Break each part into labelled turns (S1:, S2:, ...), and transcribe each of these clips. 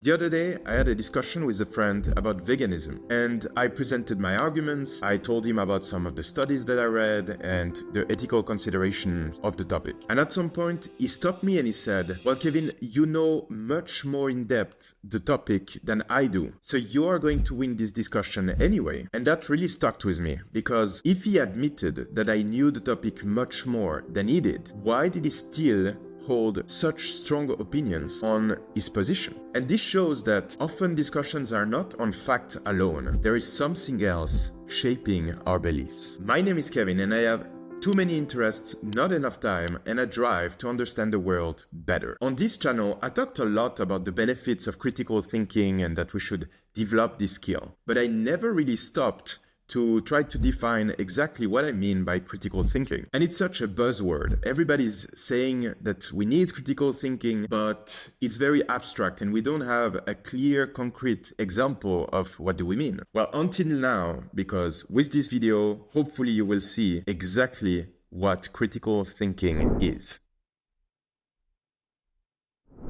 S1: The other day, I had a discussion with a friend about veganism, and I presented my arguments. I told him about some of the studies that I read and the ethical considerations of the topic. And at some point, he stopped me and he said, "Well, Kevin, you know much more in depth the topic than I do, so you are going to win this discussion anyway." And that really stuck with me, because if he admitted that I knew the topic much more than he did, why did he still hold such strong opinions on his position? And this shows that often discussions are not on fact alone. There is something else shaping our beliefs. My name is Kevin, and I have too many interests, not enough time, and a drive to understand the world better. On this channel, I talked a lot about the benefits of critical thinking and that we should develop this skill. But I never really stopped to try to define exactly what I mean by critical thinking. And it's such a buzzword. Everybody's saying that we need critical thinking, but it's very abstract and we don't have a clear, concrete example of what do we mean. Well, until now, because with this video, hopefully you will see exactly what critical thinking is.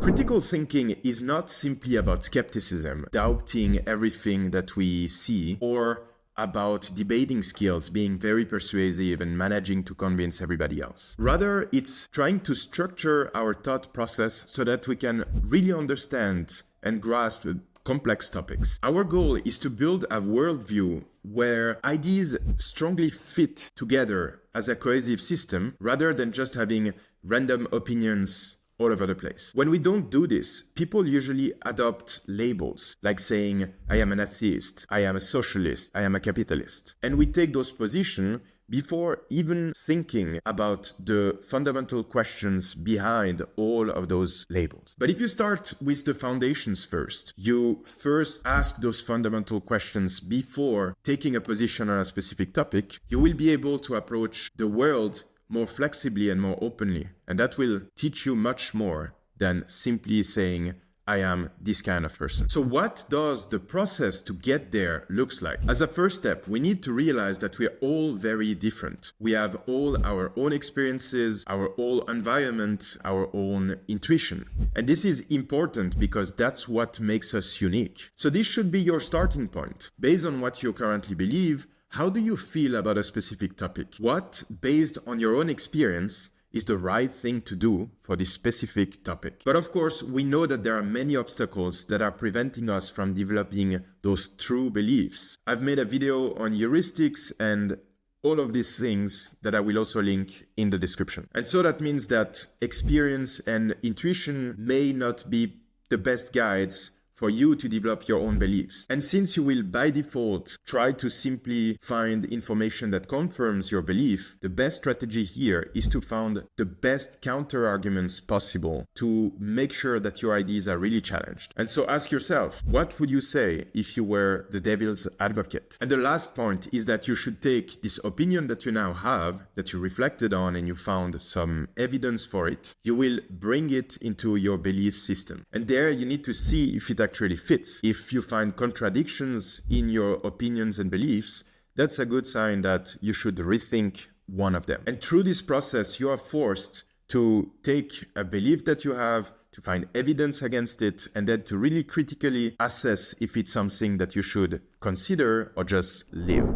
S1: Critical thinking is not simply about skepticism, doubting everything that we see, or about debating skills, being very persuasive and managing to convince everybody else. Rather, it's trying to structure our thought process so that we can really understand and grasp complex topics. Our goal is to build a worldview where ideas strongly fit together as a cohesive system, rather than just having random opinions all over the place. When we don't do this, people usually adopt labels, like saying, I am an atheist, I am a socialist, I am a capitalist. And we take those positions before even thinking about the fundamental questions behind all of those labels. But if you start with the foundations first, you first ask those fundamental questions before taking a position on a specific topic, you will be able to approach the world more flexibly and more openly. And that will teach you much more than simply saying, I am this kind of person. So what does the process to get there looks like? As a first step, we need to realize that we are all very different. We have all our own experiences, our own environment, our own intuition. And this is important because that's what makes us unique. So this should be your starting point. Based on what you currently believe, how do you feel about a specific topic? What, based on your own experience, is the right thing to do for this specific topic? But of course, we know that there are many obstacles that are preventing us from developing those true beliefs. I've made a video on heuristics and all of these things that I will also link in the description. And so that means that experience and intuition may not be the best guides for you to develop your own beliefs. And since you will by default try to simply find information that confirms your belief, the best strategy here is to find the best counter arguments possible to make sure that your ideas are really challenged. And so ask yourself, what would you say if you were the devil's advocate? And the last point is that you should take this opinion that you now have, that you reflected on and you found some evidence for it, you will bring it into your belief system. And there you need to see if it actually fits. If you find contradictions in your opinions and beliefs, that's a good sign that you should rethink one of them. And through this process, you are forced to take a belief that you have, to find evidence against it, and then to really critically assess if it's something that you should consider or just leave.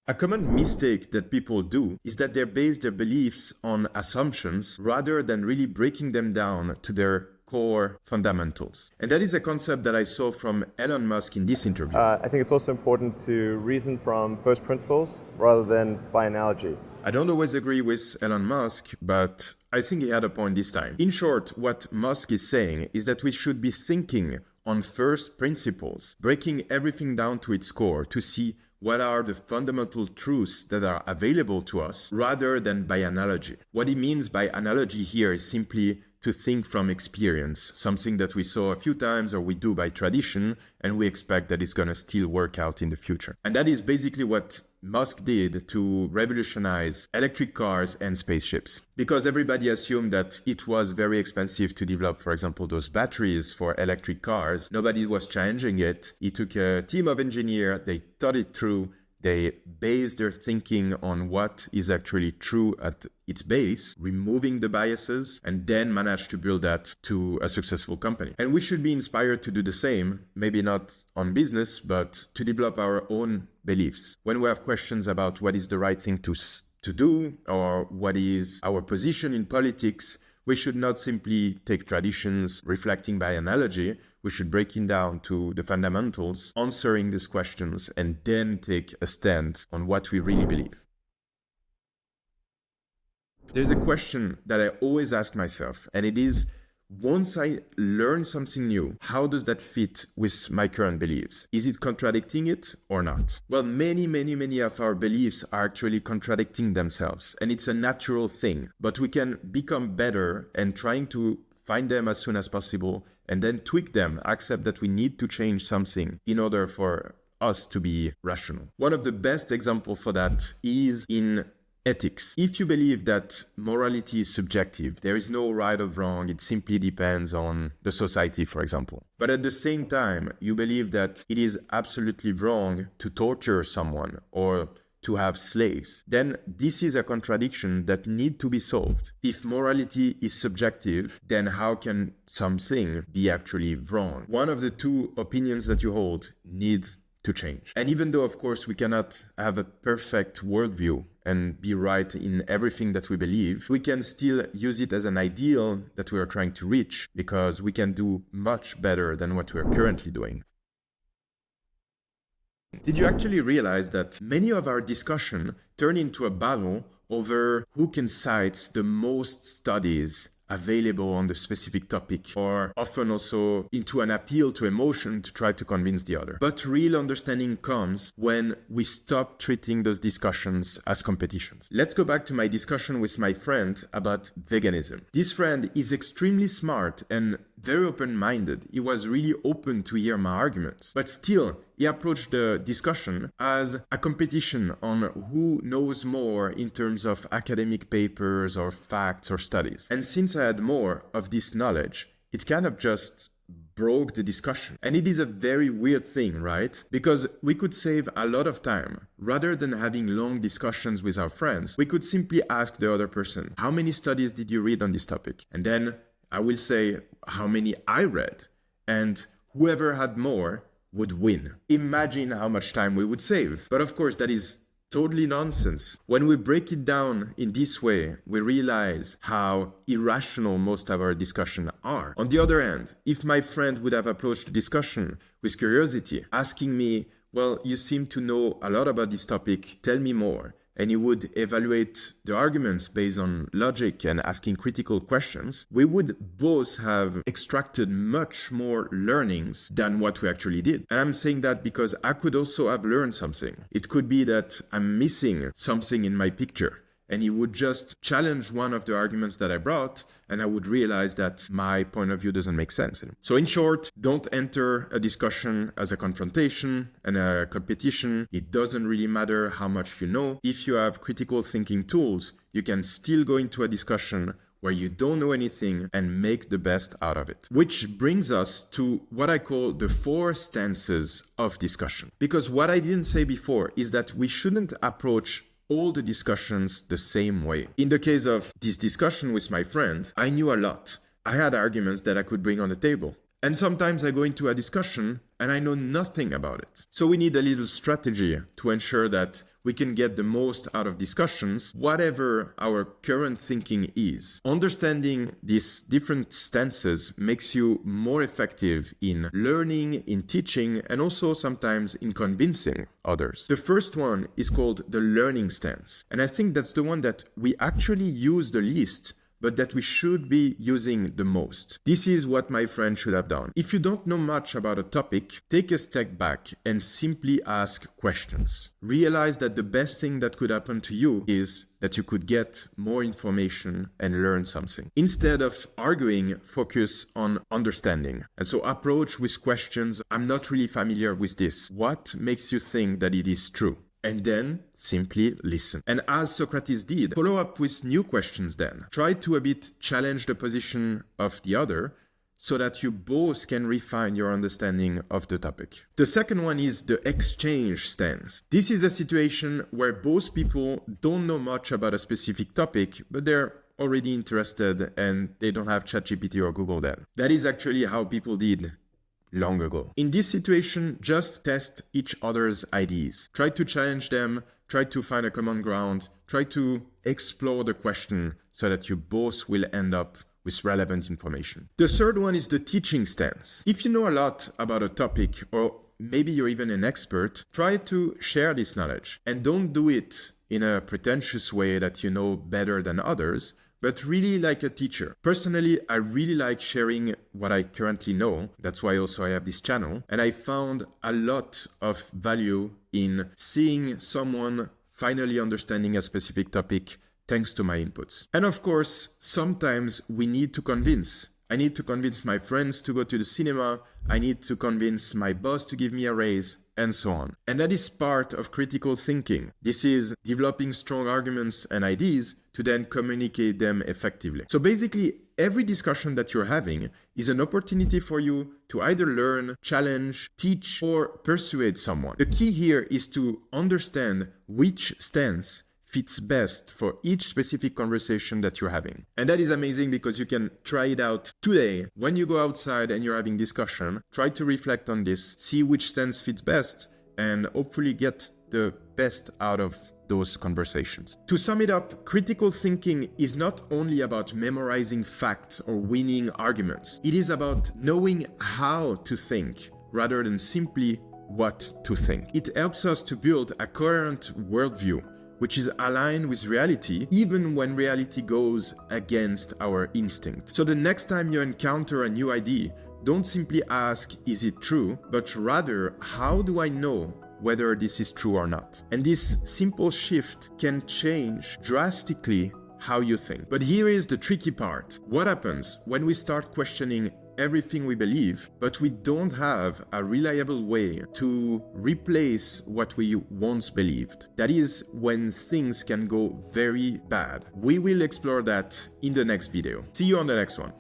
S1: A common mistake that people do is that they base their beliefs on assumptions rather than really breaking them down to their core fundamentals. And that is a concept that I saw from Elon Musk in this interview.
S2: I think it's also important to reason from first principles rather than by analogy.
S1: I don't always agree with Elon Musk, but I think he had a point this time. In short, what Musk is saying is that we should be thinking on first principles, breaking everything down to its core to see what are the fundamental truths that are available to us rather than by analogy. What he means by analogy here is simply to think from experience, something that we saw a few times or we do by tradition, and we expect that it's going to still work out in the future. And that is basically what Musk did to revolutionize electric cars and spaceships. Because everybody assumed that it was very expensive to develop, for example, those batteries for electric cars. Nobody was challenging it. He took a team of engineers, they thought it through, They base their thinking on what is actually true at its base, removing the biases, and then manage to build that to a successful company. And we should be inspired to do the same, maybe not on business, but to develop our own beliefs. When we have questions about what is the right thing to do, or what is our position in politics, we should not simply take traditions reflecting by analogy. We should break it down to the fundamentals, answering these questions, and then take a stand on what we really believe. There's a question that I always ask myself, and it is, once I learn something new, how does that fit with my current beliefs? Is it contradicting it or not? Well, many of our beliefs are actually contradicting themselves, and it's a natural thing. But we can become better and trying to find them as soon as possible and then tweak them, accept that we need to change something in order for us to be rational. One of the best examples for that is in ethics. If you believe that morality is subjective, there is no right or wrong, it simply depends on the society, for example. But at the same time, you believe that it is absolutely wrong to torture someone or to have slaves, then this is a contradiction that needs to be solved. If morality is subjective, then how can something be actually wrong? One of the two opinions that you hold need to change. And even though, of course, we cannot have a perfect worldview and be right in everything that we believe, we can still use it as an ideal that we are trying to reach, because we can do much better than what we are currently doing. Did you actually realize that many of our discussion turn into a battle over who can cite the most studies available on the specific topic, or often also into an appeal to emotion to try to convince the other? But real understanding comes when we stop treating those discussions as competitions. Let's go back to my discussion with my friend about veganism. This friend is extremely smart and very open-minded. He was really open to hear my arguments, but still he approached the discussion as a competition on who knows more in terms of academic papers or facts or studies. And since I had more of this knowledge, it kind of just broke the discussion. And it is a very weird thing, right? Because we could save a lot of time. Rather than having long discussions with our friends, we could simply ask the other person, how many studies did you read on this topic? And then I will say how many I read, and whoever had more would win. Imagine how much time we would save. But of course, that is totally nonsense. When we break it down in this way, we realize how irrational most of our discussions are. On the other hand, if my friend would have approached the discussion with curiosity, asking me, well, you seem to know a lot about this topic, tell me more, and he would evaluate the arguments based on logic and asking critical questions, we would both have extracted much more learnings than what we actually did. And I'm saying that because I could also have learned something. It could be that I'm missing something in my picture, and he would just challenge one of the arguments that I brought, and I would realize that my point of view doesn't make sense. So in short, don't enter a discussion as a confrontation and a competition. It doesn't really matter how much you know. If you have critical thinking tools, you can still go into a discussion where you don't know anything and make the best out of it. Which brings us to what I call the 4 stances of discussion. Because what I didn't say before is that we shouldn't approach all the discussions the same way. In the case of this discussion with my friend, I knew a lot. I had arguments that I could bring on the table. And sometimes I go into a discussion and I know nothing about it. So we need a little strategy to ensure that we can get the most out of discussions, whatever our current thinking is. Understanding these different stances makes you more effective in learning, in teaching, and also sometimes in convincing others. The first one is called the learning stance. And I think that's the one that we actually use the least, but that we should be using the most. This is what my friend should have done. If you don't know much about a topic, take a step back and simply ask questions. Realize that the best thing that could happen to you is that you could get more information and learn something. Instead of arguing, focus on understanding. And so approach with questions. I'm not really familiar with this. What makes you think that it is true? And then simply listen. And as Socrates did, follow up with new questions then. Try to a bit challenge the position of the other so that you both can refine your understanding of the topic. The second one is the exchange stance. This is a situation where both people don't know much about a specific topic, but they're already interested and they don't have ChatGPT or Google that. That is actually how people did long ago. In this situation, just test each other's ideas. Try to challenge them, try to find a common ground, try to explore the question so that you both will end up with relevant information. The third one is the teaching stance. If you know a lot about a topic, or maybe you're even an expert, try to share this knowledge. And don't do it in a pretentious way that you know better than others, but really like a teacher. Personally, I really like sharing what I currently know. That's why also I have this channel. And I found a lot of value in seeing someone finally understanding a specific topic thanks to my inputs. And of course, sometimes we need to convince. I need to convince my friends to go to the cinema. I need to convince my boss to give me a raise, and so on. And that is part of critical thinking. This is developing strong arguments and ideas to then communicate them effectively. So basically, every discussion that you're having is an opportunity for you to either learn, challenge, teach, or persuade someone. The key here is to understand which stance fits best for each specific conversation that you're having. And that is amazing because you can try it out today. When you go outside and you're having discussion, try to reflect on this, see which stance fits best, and hopefully get the best out of those conversations. To sum it up, critical thinking is not only about memorizing facts or winning arguments. It is about knowing how to think rather than simply what to think. It helps us to build a coherent worldview, which is aligned with reality, even when reality goes against our instinct. So the next time you encounter a new idea, don't simply ask, is it true? But rather, how do I know whether this is true or not? And this simple shift can change drastically how you think. But here is the tricky part. What happens when we start questioning everything we believe, but we don't have a reliable way to replace what we once believed? That is when things can go very bad. We will explore that in the next video. See you on the next one.